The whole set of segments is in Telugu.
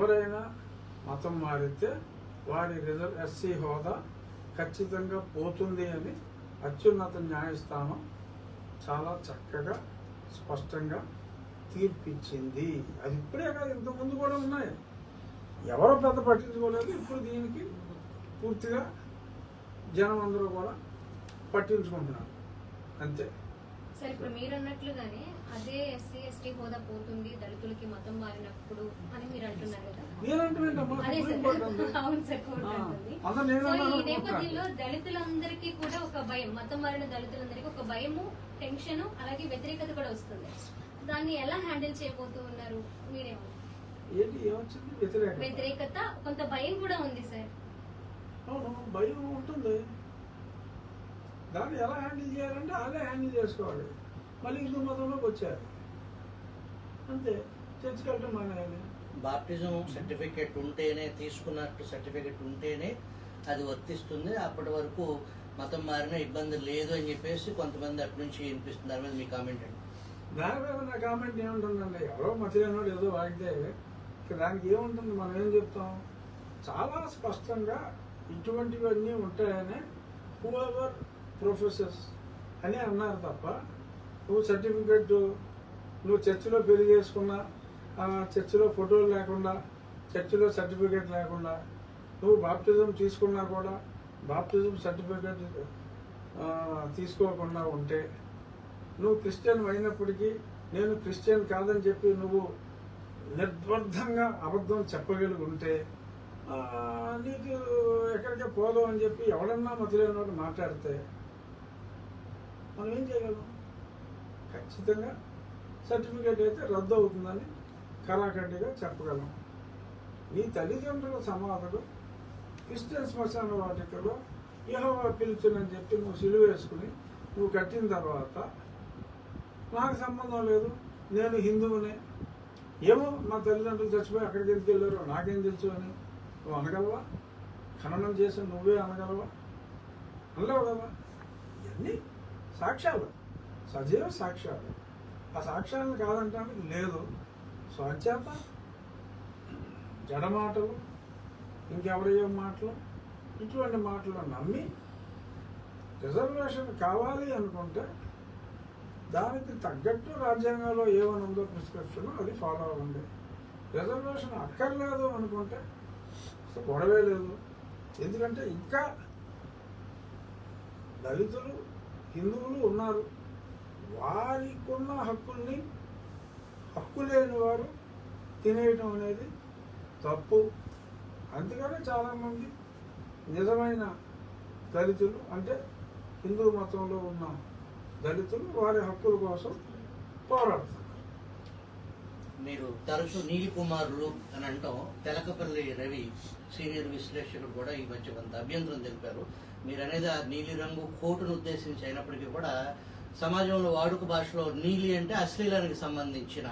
ఎవరైనా మతం మారితే వారి ఎస్సీ హోదా ఖచ్చితంగా పోతుంది అని అత్యున్నత న్యాయస్థానం చాలా చక్కగా స్పష్టంగా తీర్పిచ్చింది. అది ఇప్పుడే కాదు, ఇంతకుముందు కూడా ఉన్నాయి. ఎవరో పెద్ద పట్టించుకోలేదు. ఇప్పుడు దీనికి పూర్తిగా జనం అందరూ కూడా పట్టించుకుంటున్నారు అంతే. సార్ ఇప్పుడు మీరు అన్నట్లుగానే అదే ఎస్సీ ఎస్టీ హోదా పోతుంది దళితులకి మతం మారినప్పుడు అని మీరు అంటున్నారు కదా. అవును సార్, కోర్టు అంటుంది. సో ఈ నేపథ్యంలో దళితులందరికీ కూడా ఒక భయం, మతం మారిన దళితులందరికీ ఒక భయము, టెన్షన్, అలాగే వ్యతిరేకత కూడా వస్తుంది. దాన్ని ఎలా హ్యాండిల్ చేయబోతూ ఉన్నారు మీరేమో? వ్యతిరేకత, కొంత భయం కూడా ఉంది సార్. అవును, భయం ఉంటుంది. దాన్ని ఎలా హ్యాండిల్ చేయాలంటే అదే హ్యాండిల్ చేసుకోవాలి. మళ్ళీ హిందూ మతంలోకి వచ్చారు అంతే. చర్చికి వెళ్ళడం మానేయాలి. బాప్టిజం సర్టిఫికేట్ ఉంటేనే, తీసుకున్నట్టు సర్టిఫికేట్ ఉంటేనే అది వర్తిస్తుంది. అప్పటి వరకు మతం మారిన ఇబ్బంది లేదు అని చెప్పేసి కొంతమంది అటు నుంచి వినిపిస్తుంది. దాని మీద మీ కామెంట్ అండి? దాని మీద నా కామెంట్ ఏముంటుందండి, ఎవరో మతలేనోడు ఏదో వాగితే దానికి ఏముంటుంది, మనం ఏం చెప్తాం? చాలా స్పష్టంగా ఇటువంటివన్నీ ఉంటాయని హూఎవర్ ప్రొఫెసర్స్ అని అన్నారు తప్ప, నువ్వు సర్టిఫికెట్, నువ్వు చర్చిలో పెళ్లి చేసుకున్నా, చర్చిలో ఫోటోలు లేకుండా, చర్చిలో సర్టిఫికెట్ లేకుండా, నువ్వు బాప్టిజం తీసుకున్నా కూడా బాప్టిజం సర్టిఫికెట్ తీసుకోకుండా ఉంటే, నువ్వు క్రిస్టియన్ అయినప్పటికీ నేను క్రిస్టియన్ కాదని చెప్పి నువ్వు నిర్బంధంగా అబద్ధం చెప్పగలిగి ఉంటే, నీకు ఎక్కడికే పోదాం అని చెప్పి ఎవడన్నా మతలేనోడు మాట్లాడితే మనం ఏం చేయగలం? ఖచ్చితంగా సర్టిఫికేట్ అయితే రద్దు అవుతుందని కరాఖండిగా చెప్పగలం. నీ తల్లిదండ్రుల సమాధులు క్రిస్టియన్ శ్మశాన వాటికలో యెహోవా పిలుచునని చెప్పి నువ్వు సిలువ వేసుకుని నువ్వు కట్టిన తర్వాత, నాకు సంబంధం లేదు, నేను హిందువునే, ఏమో మా తల్లిదండ్రులు చచ్చిపోయి అక్కడికి ఎందుకు వెళ్ళారో నాకేం తెలుసు అని నువ్వు అనగలవా? ఖననం చేసి నువ్వే అనగలవా? అనలేవు కదా. ఇవన్నీ సాక్ష్యాలు, సజీవ సాక్ష్యాలు. ఆ సాక్ష్యాలను కాదంటానికి లేదు. సో అంచేత జడమాటలు, ఇంకెవరయ్యే మాటలు, ఇటువంటి మాటలు నమ్మి రిజర్వేషన్ కావాలి అనుకుంటే దానికి తగ్గట్టు రాజ్యాంగంలో ఏమని ఉందో ప్రిస్క్రిప్షన్ అది ఫాలో అవ్వండి. రిజర్వేషన్ అక్కర్లేదు అనుకుంటే గొడవే లేదు. ఎందుకంటే ఇంకా దళితులు, హిందువులు ఉన్నారు. వారికున్న హక్కుల్ని హక్కు లేని వారు తినేయటం అనేది తప్పు. అందుకనే చాలామంది నిజమైన దళితులు, అంటే హిందూ మతంలో ఉన్న దళితులు వారి హక్కుల కోసం పోరాడుతున్నారు. మీరు తరచు నీలి కుమారులు అని అంటాం. తెలకపల్లి రవి సీనియర్ విశ్లేషకుడు కూడా ఈ మధ్య కొంత అభ్యంతరం తెలిపారు. మీరు అనేది ఆ నీలి రంగు కోటును ఉద్దేశించి అయినప్పటికీ కూడా సమాజంలో వాడుక భాషలో నీలి అంటే అశ్లీలానికి సంబంధించిన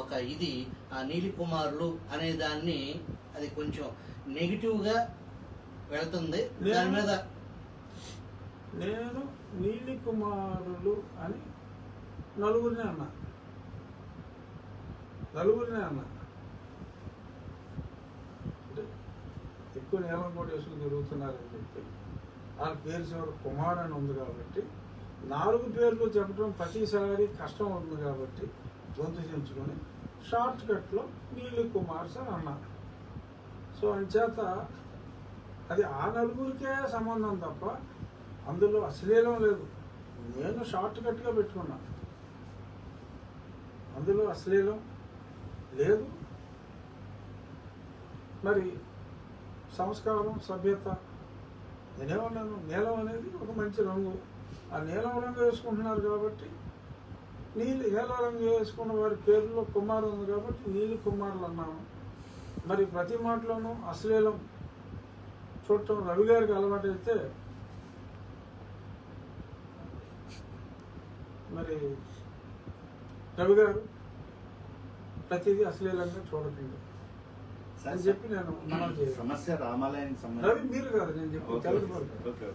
ఒక ఇది. ఆ నీలి కుమారులు అనే దాన్ని అది కొంచెం నెగిటివ్ గా వెళుతుంది. దాని మీద నేను నీలి కుమారులు అని నలుగురినే అన్నా. అంటే ఎక్కువ నీలం కూడా వేసుకుని తిరుగుతున్నారని చెప్పి వాళ్ళ పేరు చివరి కుమార్ అని ఉంది కాబట్టి 4 పేర్లు చెప్పడం ప్రతిసారి కష్టం అవుతుంది కాబట్టి గొంతు చించుకొని షార్ట్ కట్లో నీలి కుమార్స్ అని అన్నా. సో అంచేత అది ఆ నలుగురికే సంబంధం తప్ప అందులో అశ్లీలం లేదు. నేను షార్ట్ కట్గా పెట్టుకున్నా, అందులో అశ్లీలం లేదు. మరి సంస్కారం, సభ్యత, నేనేమన్నాను, నీలం అనేది ఒక మంచి రంగు. ఆ నీలం రంగు వేసుకుంటున్నారు కాబట్టి నీలం రంగు వేసుకున్న వారి పేరులో కుమారు ఉంది కాబట్టి నీలి కుమారులు అన్నాను. మరి ప్రతి మాటలోనూ అశ్లీలం చూడటం రవి గారికి అలవాటైతే మరి రవి గారు ప్రతిదీ అశ్లీలంగా చూడకండి అని చెప్పి నేను మనం సమస్య రామాలయానికి సంబంధించి రవి మీరు కాదు నేను చెప్పి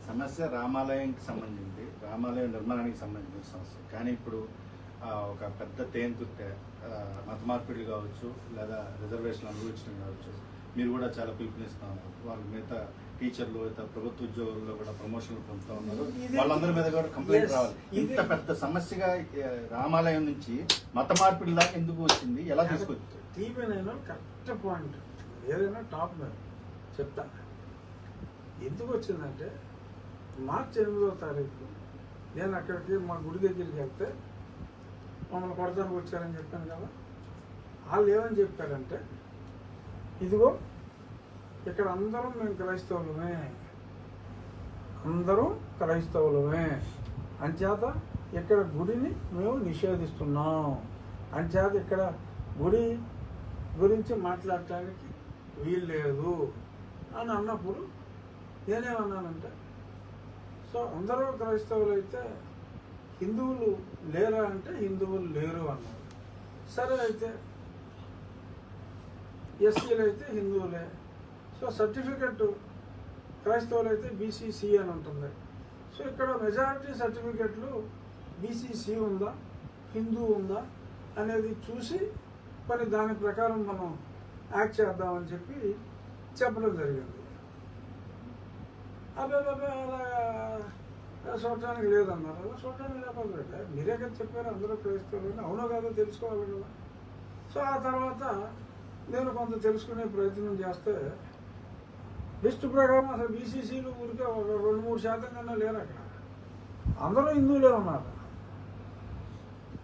సమస్య రామాలయానికి సంబంధించి, రామాలయం నిర్మాణానికి సంబంధించిన సమస్య. కానీ ఇప్పుడు ఒక పెద్ద తేంతుట్టే మత మార్పిడులు కావచ్చు లేదా రిజర్వేషన్ అనుభవించడం కావచ్చు, మీరు కూడా చాలా పిలుపునిస్తా ఉన్నారు. వాళ్ళ మిగతా టీచర్లు ఇతర ప్రభుత్వ ఉద్యోగుల్లో కూడా ప్రమోషన్లు పొందుతూ ఉన్నారు. వాళ్ళందరి మీద కూడా కంప్లైంట్ రావాలి. ఇంత పెద్ద సమస్యగా రామాలయం నుంచి మత మార్పిడి దాకా ఎందుకు వచ్చింది, ఎలా తీసుకొచ్చింది? టీవీ నేను కరెక్ట్ పాయింట్, ఏదైనా టాప్ మీద చెప్తా. ఎందుకు వచ్చిందంటే మార్చి 8వ తారీఖు నేను అక్కడికి మా గుడి దగ్గరికి వెళ్తే మమ్మల్ని కొడతానికి వచ్చారని చెప్పాను కదా. వాళ్ళు ఏమని చెప్పారంటే, ఇదిగో ఇక్కడ అందరం మేము క్రైస్తవులమే, అందరం క్రైస్తవులమే అంచేత ఇక్కడ గుడిని మేము నిషేధిస్తున్నాం, అంచేత ఇక్కడ గుడి గురించి మాట్లాడటానికి వీలు లేదు అని అన్నప్పుడు నేనేమన్నానంటే, సో అందరూ క్రైస్తవులు అయితే హిందువులు లేరా అంటే హిందువులు లేరు అన్నారు. సరే అయితే ఎస్సీలు అయితే హిందువులే, సో సర్టిఫికెట్ క్రైస్తవులు అయితే బీసీసీ అని ఉంటుంది. సో ఇక్కడ మెజారిటీ సర్టిఫికెట్లు బీసీసీ ఉందా హిందూ ఉందా అనేది చూసి మరి దాని ప్రకారం మనం యాక్ట్ చేద్దామని చెప్పి చెప్పడం జరిగింది. అలా చూడటానికి లేదన్నారు. అలా చూడటానికి లేకపోతే మీరే కదా చెప్పారు అందరూ క్రైస్తవులు, అవునో కాదో తెలుసుకోవాలి కదా. సో ఆ తర్వాత నేను కొంత తెలుసుకునే ప్రయత్నం చేస్తే లిస్టు ప్రకారం అసలు బీసీసీలు ఊరికే ఒక 2-3% కన్నా లేరు అక్కడ, అందరూ హిందువులే ఉన్నారు.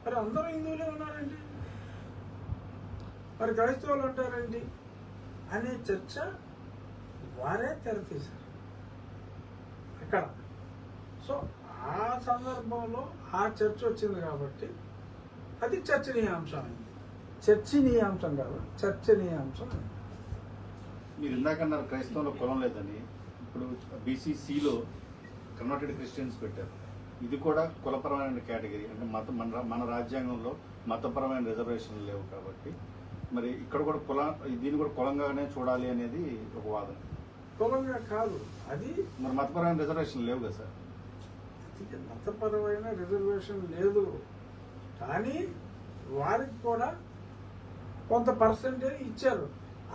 మరి అందరూ హిందువులే ఉన్నారండి, మరి క్రైస్తవులు అంటారేంటి అనే చర్చ వారే తెరతీశారు అక్కడ. సో ఆ సందర్భంలో ఆ చర్చ వచ్చింది కాబట్టి అది చర్చనీయాంశం అయింది. చర్చనీయాంశం కాదు, చర్చనీయాంశం అయింది. మీరు ఇందాకన్నారు క్రైస్తవంలో కులం లేదని, ఇప్పుడు బీసీసీలో కన్వర్టెడ్ క్రిస్టియన్స్ పెట్టారు. ఇది కూడా కులపరమైన కేటగిరీ, అంటే మన రాజ్యాంగంలో మతపరమైన రిజర్వేషన్లు లేవు కాబట్టి మరి ఇక్కడ కూడా దీన్ని కూడా కులంగానే చూడాలి అనేది ఒక వాదన. కులంగా కాదు అది, మరి మతపరమైన రిజర్వేషన్ లేవు కదా సార్? మతపరమైన రిజర్వేషన్ లేదు, కానీ వారికి కూడా కొంత పర్సంటేజ్ ఇచ్చారు.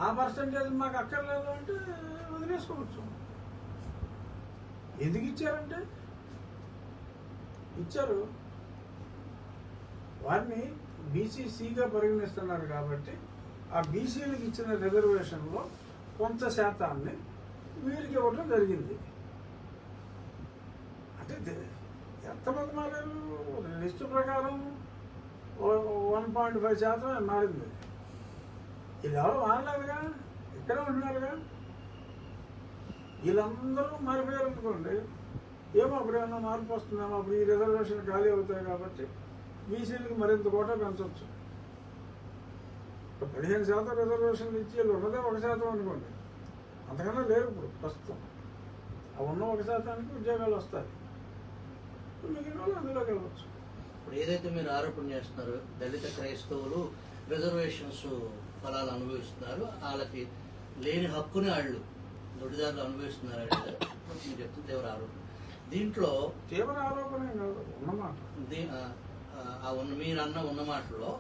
ఆ పర్సంటేజ్ మాకు అక్కర్లేదు అంటే వదిలేసుకోవచ్చు. ఎందుకు ఇచ్చారంటే ఇచ్చారు, వారిని బీసీసీగా పరిగణిస్తున్నారు కాబట్టి ఆ బీసీలకు ఇచ్చిన రిజర్వేషన్లో కొంత శాతాన్ని వీరికి ఇవ్వడం జరిగింది. అంటే ఎంతమంది మారారు? లిస్టు ప్రకారం 1.5% మారింది. ఇది ఎవరు మారలేదుగా, ఇక్కడే ఉంటున్నారుగా. వీళ్ళందరూ మారిపోయారు అనుకోండి, ఏమో అప్పుడు ఏమన్నా మార్పు వస్తుందేమో, అప్పుడు ఈ రిజర్వేషన్ ఖాళీ అవుతాయి కాబట్టి బీసీలకు మరింత కోటా పెంచవచ్చు. 15% రిజర్వేషన్లు ఇచ్చి వీళ్ళు ఉన్నదే 1% అనుకోండి, అంతకన్నా లేరు ఇప్పుడు ప్రస్తుతం. ఆ ఉన్న 1%కి ఉద్యోగాలు వస్తాయి, మిగిలిన వాళ్ళు అందులోకి వెళ్ళవచ్చు. ఇప్పుడు ఏదైతే మీరు ఆరోపణ చేస్తున్నారో దళిత క్రైస్తవులు రిజర్వేషన్స్ ఫలాలు అనుభవిస్తున్నారు, వాళ్ళకి లేని హక్కుని వాళ్ళు దొడిదారులు అనుభవిస్తున్నారు అంటే మీరు చెప్తుంది తీవ్ర ఆరోపణ. దీంట్లో తీవ్ర ఆరోపణ కాదు, ఉన్నమాట. మీరు అన్న ఉన్న మాటలో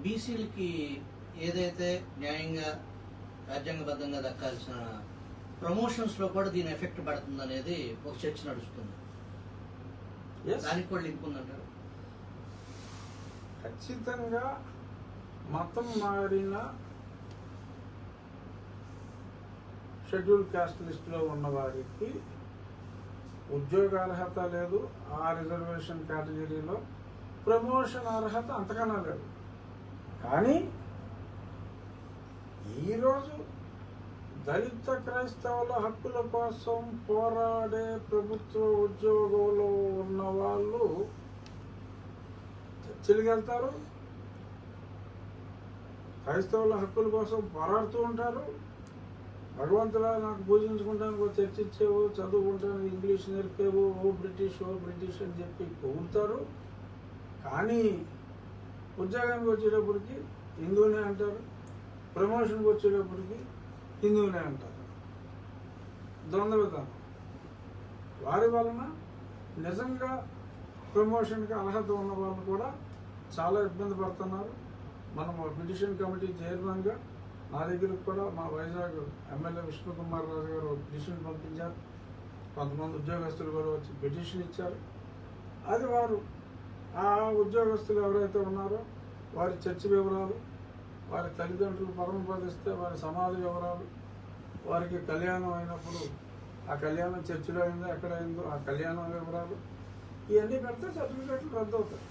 బీసీలకి ఏదైతే న్యాయంగా రాజ్యాంగబద్ధంగా దక్కాల్సిన ప్రమోషన్స్ లో కూడా దీని ఎఫెక్ట్ పడుతుంది అనేది ఒక చర్చ నడుస్తుంది. దానికి కూడా లింక్ ఉందంటారు? ఖచ్చితంగా మతం మారిన షెడ్యూల్ కాస్ట్ లిస్టులో ఉన్న వారికి ఉద్యోగ అర్హత లేదు, ఆ రిజర్వేషన్ కేటగిరీలో ప్రమోషన్ అర్హత అంతకన్నా లేదు. కానీ ఈరోజు దళిత క్రైస్తవుల హక్కుల కోసం పోరాడే ప్రభుత్వ ఉద్యోగంలో ఉన్న వాళ్ళు చర్చిలకు వెళ్తారు, క్రైస్తవుల హక్కుల కోసం పోరాడుతూ ఉంటారు. భగవంతులా నాకు పూజించుకుంటానికి ఒక చర్చ ఇచ్చేవు, చదువుకుంటానికి ఇంగ్లీష్ నేర్పేవు, ఓ బ్రిటిష్ అని చెప్పి పొగుడతారు. కానీ ఉద్యోగానికి వచ్చేటప్పటికి హిందువునే అంటారు, ప్రమోషన్కి వచ్చేటప్పటికి హిందువునే అంటారు. ద్వంద్వ విధానం. వారి వలన నిజంగా ప్రమోషన్కి అర్హత ఉన్న వాళ్ళు కూడా చాలా ఇబ్బంది పడుతున్నారు. మనం పిటిషన్ కమిటీ చైర్మన్గా నా దగ్గరకు కూడా మా వైజాగ్ ఎమ్మెల్యే విష్ణుకుమార్ రాజు గారు పిటిషన్ పంపించారు. కొంతమంది ఉద్యోగస్తులు కూడా వచ్చి పిటిషన్ ఇచ్చారు. అది వారు ఆ ఉద్యోగస్తులు ఎవరైతే ఉన్నారో వారి చర్చి వివరాలు, వారి తల్లిదండ్రులు పరమపదిస్తే వారి సమాధి వివరాలు, వారికి కళ్యాణం అయినప్పుడు ఆ కళ్యాణం చర్చిలో అయిందో ఎక్కడ అయిందో ఆ కళ్యాణం వివరాలు, ఇవన్నీ పెడితే సర్టిఫికేట్లు రద్దు అవుతాయి.